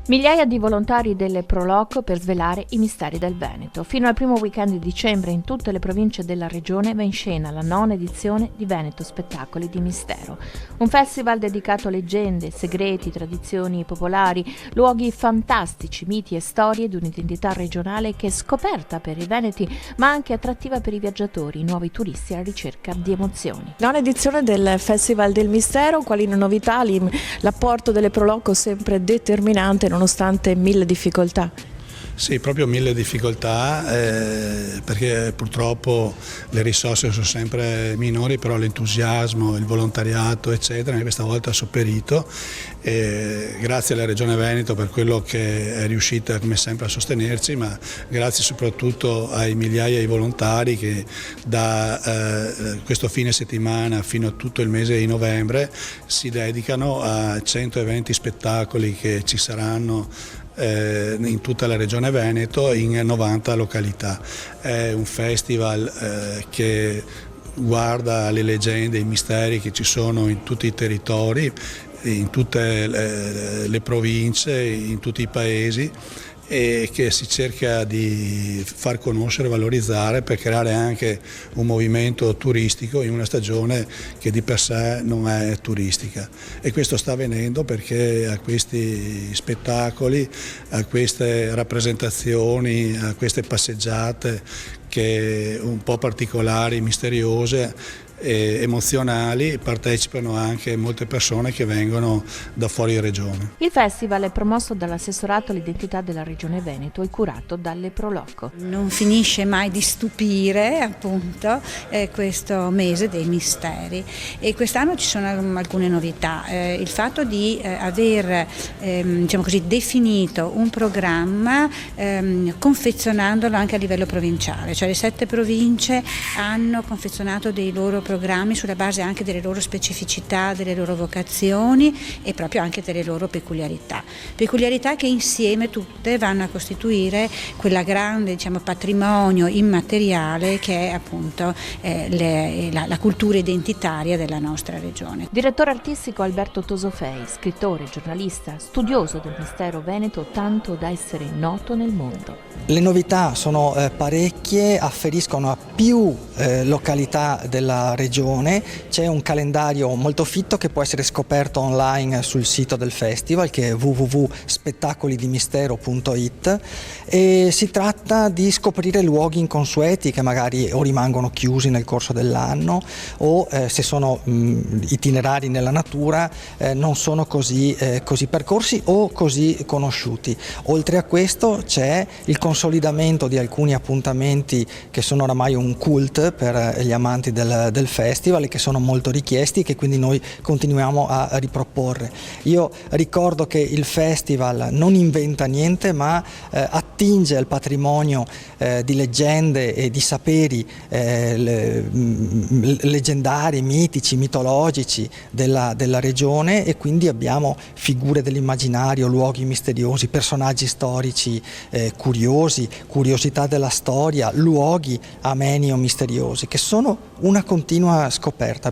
Migliaia di volontari delle Proloco per svelare i misteri del Veneto. Fino al primo weekend di dicembre in tutte le province della regione va in scena la 9ª edizione di Veneto Spettacoli di Mistero. Un festival dedicato a leggende, segreti, tradizioni popolari, luoghi fantastici, miti e storie di un'identità regionale che è scoperta per i veneti ma anche attrattiva per i viaggiatori, i nuovi turisti alla ricerca di emozioni. 9ª edizione del Festival del Mistero, quali novità? L'apporto delle Proloco sempre determinante nonostante 1000 difficoltà. Sì, proprio 1000 difficoltà, perché purtroppo le risorse sono sempre minori, però l'entusiasmo, il volontariato eccetera questa volta ha sopperito, grazie alla Regione Veneto per quello che è riuscita come sempre a sostenerci, ma grazie soprattutto ai migliaia di volontari che da questo fine settimana fino a tutto il mese di novembre si dedicano a 120 spettacoli che ci saranno in tutta la regione Veneto in 90 località. È un festival che guarda le leggende, i misteri che ci sono in tutti i territori, in tutte le province, in tutti i paesi, e che si cerca di far conoscere e valorizzare per creare anche un movimento turistico in una stagione che di per sé non è turistica, e questo sta avvenendo perché a questi spettacoli, a queste rappresentazioni, a queste passeggiate che un po' particolari, misteriose e emozionali, partecipano anche molte persone che vengono da fuori regione. Il festival è promosso dall'assessorato all'identità della regione Veneto e curato dalle Proloco. Non finisce mai di stupire appunto questo mese dei misteri, e quest'anno ci sono alcune novità. Il fatto di aver diciamo così, definito un programma confezionandolo anche a livello provinciale, cioè le 7 province hanno confezionato dei loro programmi sulla base anche delle loro specificità, delle loro vocazioni e proprio anche delle loro peculiarità che insieme tutte vanno a costituire quella grande, diciamo, patrimonio immateriale che è appunto la cultura identitaria della nostra regione. Direttore artistico Alberto Tosofei, scrittore, giornalista, studioso del mistero veneto tanto da essere noto nel mondo. Le novità sono parecchie, afferiscono a più località della regione, c'è un calendario molto fitto che può essere scoperto online sul sito del festival, che è www.spettacolidimistero.it, e si tratta di scoprire luoghi inconsueti che magari o rimangono chiusi nel corso dell'anno o se sono itinerari nella natura non sono così percorsi o così conosciuti. Oltre a questo c'è il consolidamento di alcuni appuntamenti che sono oramai un cult per gli amanti del festival e che sono molto richiesti e che quindi noi continuiamo a riproporre. Io ricordo che il festival non inventa niente, ma attinge al patrimonio di leggende e di saperi leggendari, mitici, mitologici della regione, e quindi abbiamo figure dell'immaginario, luoghi misteriosi, personaggi storici curiosi, curiosità della storia, luoghi ameni o misteriosi che sono una continua scoperta.